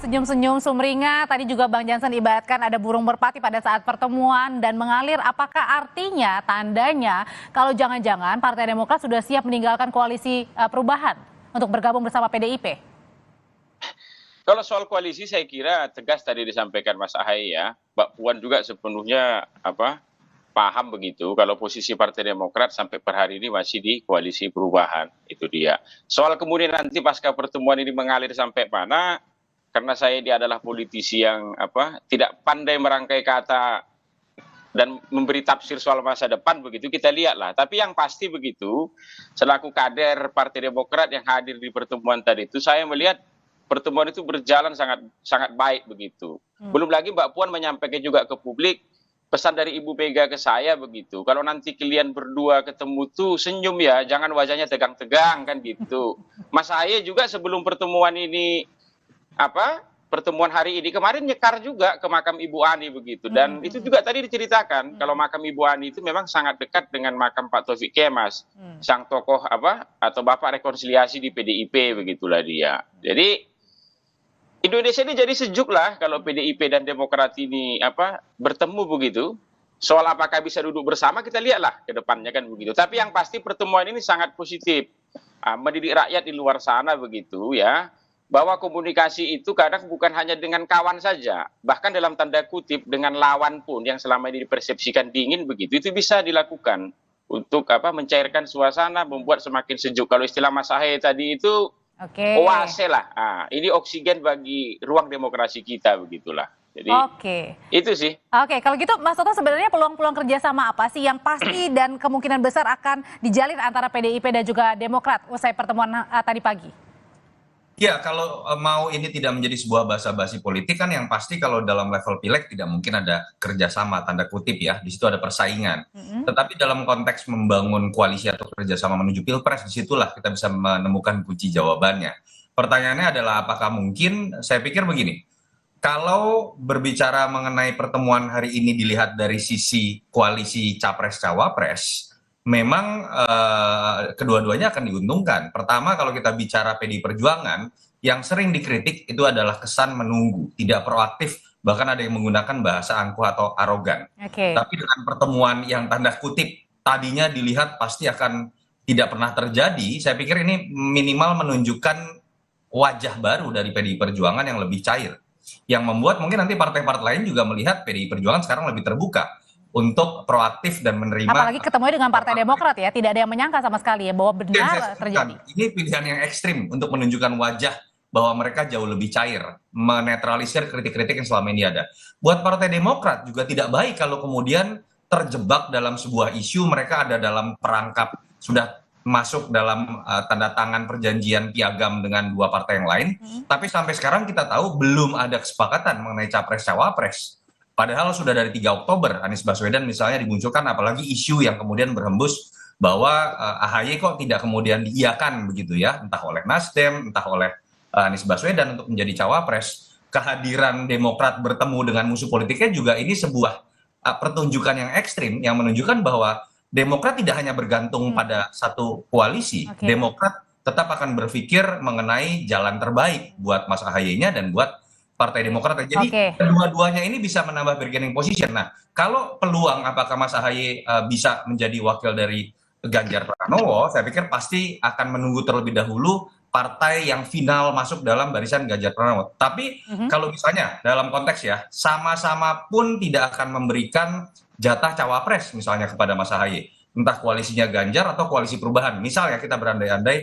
senyum-senyum sumringah. Tadi juga Bang Jansen ibaratkan ada burung merpati pada saat pertemuan dan mengalir. Apakah artinya, tandanya kalau jangan-jangan Partai Demokrat sudah siap meninggalkan koalisi perubahan untuk bergabung bersama PDIP? Kalau soal koalisi saya kira tegas tadi disampaikan Mas Ahaye ya. Mbak Puan juga sepenuhnya paham begitu kalau posisi Partai Demokrat sampai per hari ini masih di koalisi perubahan. Itu dia. Soal kemudian nanti pasca pertemuan ini mengalir sampai mana, karena dia adalah politisi yang tidak pandai merangkai kata dan memberi tafsir soal masa depan begitu, kita lihatlah. Tapi yang pasti begitu, selaku kader Partai Demokrat yang hadir di pertemuan tadi itu, saya melihat pertemuan itu berjalan sangat baik begitu. Belum lagi Mbak Puan menyampaikan juga ke publik pesan dari Ibu Mega ke saya begitu. Kalau nanti kalian berdua ketemu tuh senyum ya, jangan wajahnya tegang-tegang kan gitu. Mas Ahaye juga sebelum pertemuan ini pertemuan hari ini kemarin nyekar juga ke makam Ibu Ani begitu. Dan itu juga tadi diceritakan kalau makam Ibu Ani itu memang sangat dekat dengan makam Pak Taufik Kemas, sang tokoh atau bapak rekonsiliasi di PDIP begitulah dia. Jadi Indonesia ini jadi sejuk lah kalau PDIP dan Demokrat ini bertemu begitu. Soal apakah bisa duduk bersama kita lihatlah ke depannya kan begitu. Tapi yang pasti pertemuan ini sangat positif. Mendidik rakyat di luar sana begitu ya. Bahwa komunikasi itu kadang bukan hanya dengan kawan saja. Bahkan dalam tanda kutip dengan lawan pun yang selama ini dipersepsikan dingin begitu. Itu bisa dilakukan untuk mencairkan suasana, membuat semakin sejuk. Kalau istilah Mas Ahaye tadi itu oase lah. Ini oksigen bagi ruang demokrasi kita begitulah. Jadi itu sih. Kalau gitu Mas Toto sebenarnya peluang-peluang kerjasama apa sih yang pasti dan kemungkinan besar akan dijalin antara PDIP dan juga Demokrat usai pertemuan tadi pagi? Ya, kalau mau ini tidak menjadi sebuah basa-basi politik kan yang pasti kalau dalam level pileg tidak mungkin ada kerjasama tanda kutip ya, di situ ada persaingan. Tetapi dalam konteks membangun koalisi atau kerjasama menuju pilpres, disitulah kita bisa menemukan kunci jawabannya. Pertanyaannya adalah apakah mungkin? Saya pikir begini, kalau berbicara mengenai pertemuan hari ini dilihat dari sisi koalisi capres-cawapres, memang kedua-duanya akan diuntungkan. Pertama, kalau kita bicara PDI Perjuangan, yang sering dikritik itu adalah kesan menunggu, tidak proaktif, bahkan ada yang menggunakan bahasa angkuh atau arogan. Tapi dengan pertemuan yang tanda kutip tadinya dilihat pasti akan tidak pernah terjadi, saya pikir ini minimal menunjukkan wajah baru dari PDI Perjuangan yang lebih cair. Yang membuat mungkin nanti partai-partai lain juga melihat PDI Perjuangan sekarang lebih terbuka untuk proaktif dan menerima. Apalagi ketemu dengan Partai Demokrat ya, tidak ada yang menyangka sama sekali ya bahwa benar terjadi. Ini pilihan yang ekstrim untuk menunjukkan wajah bahwa mereka jauh lebih cair, menetralisir kritik-kritik yang selama ini ada. Buat Partai Demokrat juga tidak baik kalau kemudian terjebak dalam sebuah isu, mereka ada dalam perangkap sudah masuk dalam tanda tangan perjanjian piagam dengan dua partai yang lain, tapi sampai sekarang kita tahu belum ada kesepakatan mengenai capres-cawapres. Padahal sudah dari 3 Oktober Anies Baswedan misalnya dimunculkan, apalagi isu yang kemudian berhembus bahwa AHY kok tidak kemudian diiyakan begitu ya, entah oleh Nasdem, entah oleh Anies Baswedan untuk menjadi cawapres. Kehadiran Demokrat bertemu dengan musuh politiknya juga ini sebuah pertunjukan yang ekstrim yang menunjukkan bahwa Demokrat tidak hanya bergantung pada satu koalisi. Demokrat tetap akan berpikir mengenai jalan terbaik buat Mas Ahaye-nya dan buat Partai Demokrat. Jadi kedua-duanya ini bisa menambah bargaining position. Nah, kalau peluang apakah Mas Ahaye bisa menjadi wakil dari Ganjar Pranowo, saya pikir pasti akan menunggu terlebih dahulu partai yang final masuk dalam barisan Ganjar Pranowo. Tapi kalau misalnya dalam konteks ya, sama-sama pun tidak akan memberikan jatah cawapres misalnya kepada Mas Ahaye. Entah koalisinya Ganjar atau koalisi perubahan. Misalnya kita berandai-andai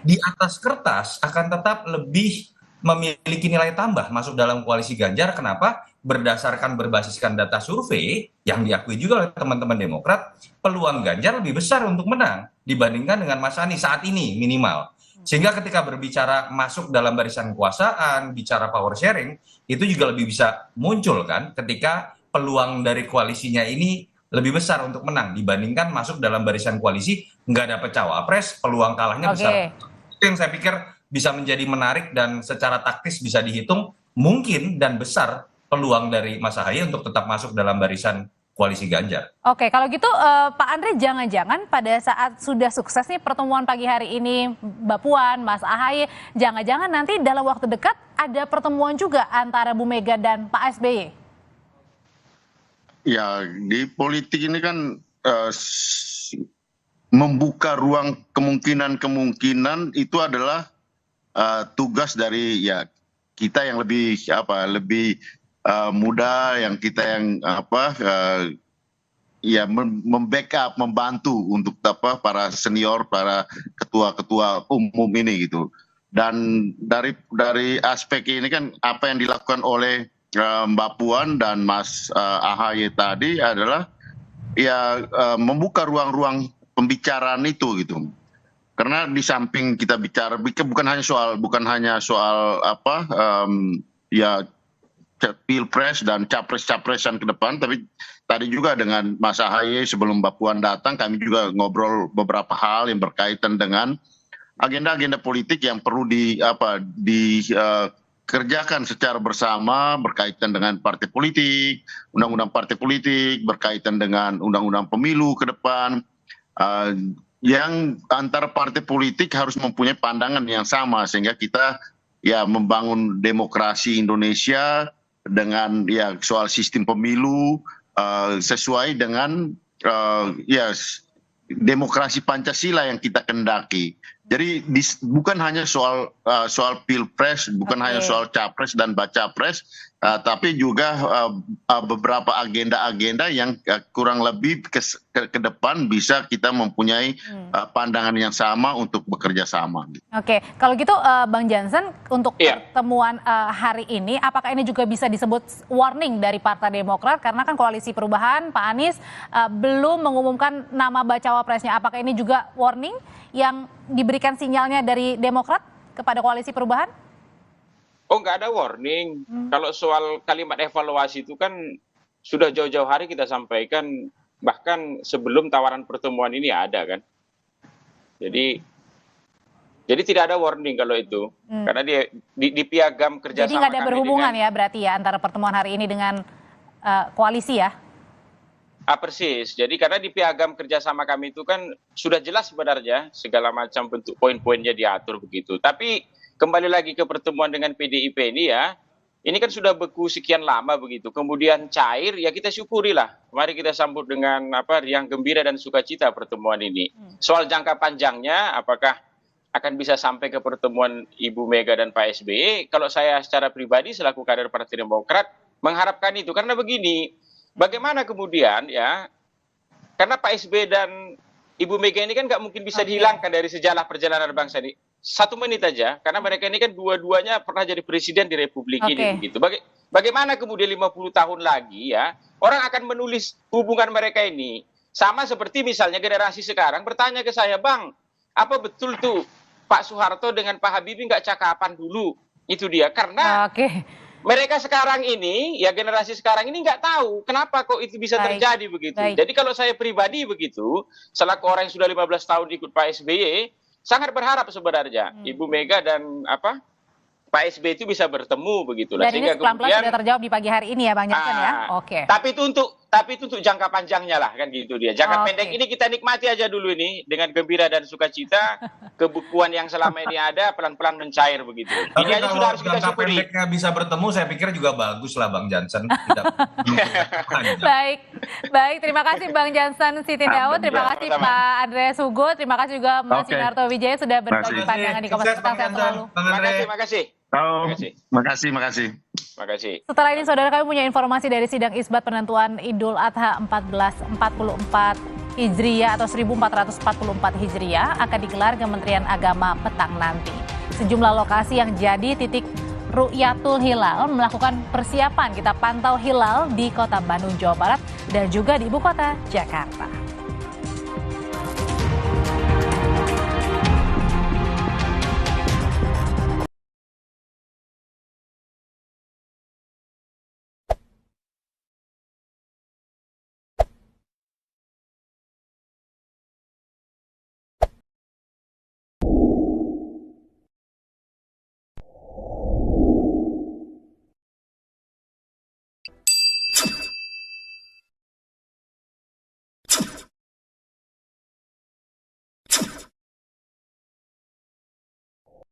di atas kertas akan tetap lebih memiliki nilai tambah masuk dalam koalisi Ganjar. Kenapa? Berdasarkan berbasiskan data survei yang diakui juga oleh teman-teman Demokrat, peluang Ganjar lebih besar untuk menang dibandingkan dengan Mas Anies saat ini minimal. Sehingga ketika berbicara masuk dalam barisan kekuasaan, bicara power sharing, itu juga lebih bisa muncul kan ketika peluang dari koalisinya ini lebih besar untuk menang dibandingkan masuk dalam barisan koalisi nggak dapat cawapres, peluang kalahnya besar. Itu yang saya pikir bisa menjadi menarik dan secara taktis bisa dihitung mungkin dan besar peluang dari Mas Ahaye untuk tetap masuk dalam barisan koalisi Ganjar. Oke, kalau gitu Pak Andre, jangan-jangan pada saat sudah sukses nih pertemuan pagi hari ini Mbak Puan, Mas Ahaye, jangan-jangan nanti dalam waktu dekat ada pertemuan juga antara Bu Mega dan Pak SBY? Ya, di politik ini kan membuka ruang kemungkinan-kemungkinan itu adalah tugas dari ya kita yang lebih muda, yang kita yang ya membackup, membantu untuk para senior, para ketua-ketua umum ini gitu. Dan dari aspek ini kan apa yang dilakukan oleh Mbak Puan dan Mas Ahaye tadi adalah ya membuka ruang-ruang pembicaraan itu gitu. Karena di samping kita bicara bukan hanya soal ya pilpres dan capres-capresan ke depan, tapi tadi juga dengan Mas Ahaye sebelum Mbak Puan datang kami juga ngobrol beberapa hal yang berkaitan dengan agenda-agenda politik yang perlu dikerjakan secara bersama, berkaitan dengan partai politik, undang-undang partai politik, berkaitan dengan undang-undang pemilu ke depan, yang antara partai politik harus mempunyai pandangan yang sama sehingga kita ya membangun demokrasi Indonesia dengan ya soal sistem pemilu sesuai dengan ya demokrasi Pancasila yang kita kendaki. Jadi bukan hanya soal pilpres, bukan hanya soal capres dan bacapres, tapi juga beberapa agenda-agenda yang kurang lebih ke depan bisa kita mempunyai pandangan yang sama untuk bekerja sama. Oke, kalau gitu Bang Jansen, untuk pertemuan hari ini, apakah ini juga bisa disebut warning dari Partai Demokrat? Karena kan Koalisi Perubahan, Pak Anies belum mengumumkan nama bacawa presnya. Apakah ini juga warning yang diberikan sinyalnya dari Demokrat kepada Koalisi Perubahan? Oh, nggak ada warning. Kalau soal kalimat evaluasi itu kan sudah jauh-jauh hari kita sampaikan, bahkan sebelum tawaran pertemuan ini ada kan. Jadi tidak ada warning kalau itu, karena dia di piagam kerjasama. Jadi nggak ada berhubungan ya berarti ya antara pertemuan hari ini dengan koalisi ya? Persis. Jadi karena di piagam kerjasama kami itu kan sudah jelas sebenarnya segala macam bentuk poin-poinnya diatur begitu. Tapi kembali lagi ke pertemuan dengan PDIP ini ya, ini kan sudah beku sekian lama begitu. Kemudian cair, ya kita syukurilah. Mari kita sambut dengan riang gembira dan sukacita pertemuan ini. Soal jangka panjangnya, apakah akan bisa sampai ke pertemuan Ibu Mega dan Pak SBY? Kalau saya secara pribadi selaku kader Partai Demokrat mengharapkan itu, karena begini. Bagaimana kemudian ya, karena Pak SBY dan Ibu Mega ini kan nggak mungkin bisa dihilangkan dari sejarah perjalanan bangsa ini. 1 menit aja, karena mereka ini kan dua-duanya pernah jadi presiden di Republik ini begitu. Bagaimana kemudian 50 tahun lagi ya, orang akan menulis hubungan mereka ini. Sama seperti misalnya generasi sekarang bertanya ke saya, Bang, apa betul tuh Pak Soeharto dengan Pak Habibie nggak cakapan dulu? Itu dia, karena mereka sekarang ini, ya generasi sekarang ini nggak tahu kenapa kok itu bisa terjadi begitu. Jadi kalau saya pribadi begitu, selaku orang yang sudah 15 tahun ikut Pak SBY, sangat berharap sebenarnya Ibu Mega dan Pak SBY itu bisa bertemu begitu. Dan ini pelan-pelan sudah terjawab di pagi hari ini ya Bang Jansen ya. Oke. Tapi itu untuk jangka panjangnya lah kan gitu dia. Jangka pendek ini kita nikmati aja dulu ini dengan gembira dan sukacita. Kebukuan yang selama ini ada pelan-pelan mencair begitu. Tapi ini aja sudah harus kita syukuri. Pendeknya bisa bertemu, saya pikir juga bagus lah Bang Jansen. Baik, terima kasih Bang Jansen Sitindaun, terima kasih Pak Andre Sugo, terima kasih juga Mas Yunarto Wijaya sudah berbagi pandangan di Kompas Petang. Sehat selalu. Terima kasih. Makasih. Setelah ini saudara, kami punya informasi dari sidang isbat penentuan Idul Adha 1444 Hijriah atau 1444 Hijriah akan digelar Kementerian Agama petang nanti. Sejumlah lokasi yang jadi titik Ru'yatul Hilal melakukan persiapan. Kita pantau hilal di Kota Bandung, Jawa Barat dan juga di Ibu Kota Jakarta.